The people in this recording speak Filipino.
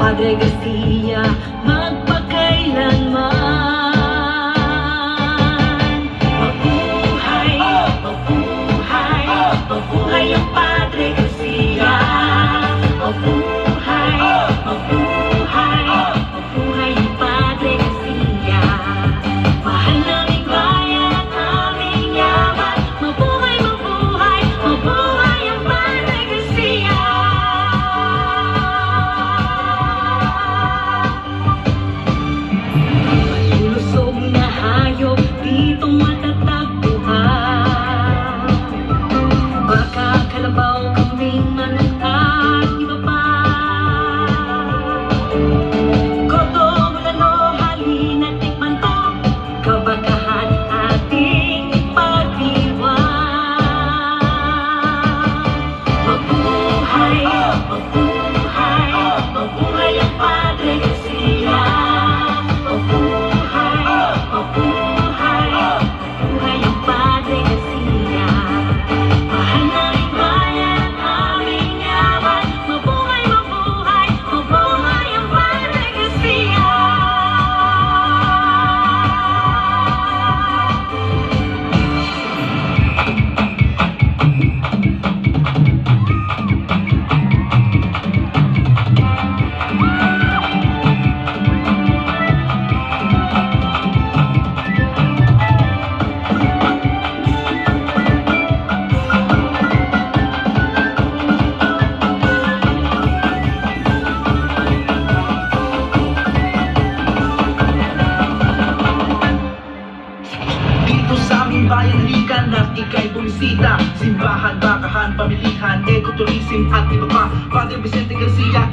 Padre Garcia, magpakailanman. Mabuhay, mabuhay, mabuhay ang Padre Garcia. Mabuhay, mabuhay, mabuhay ang Padre Garcia. Mahal naming bayan at aming yaman. Mabuhay, mabuhay, mabuhay ang Padre Garcia. Malulusog na hayop dito matatagpuan. Baka, kalabaw, kambing, manok at iba pa. Koto, bulalo, halina, tikman to. Kabakahan ating ipagdiwang. Mabuhay, mabuhay, mabuhay ang Padre Garcia. Mabuhay, mabuhay, mabuhay ang Padre Garcia. Mahal naming bayan at aming yaman. Mabuhay, mabuhay, mabuhay ang Padre Garcia. Dito sa aming bayan, halikan at ika'y bumisita. Simbahan, bakahan, pamilihan, ecotourism at iba pa. Padre Vicente Garcia,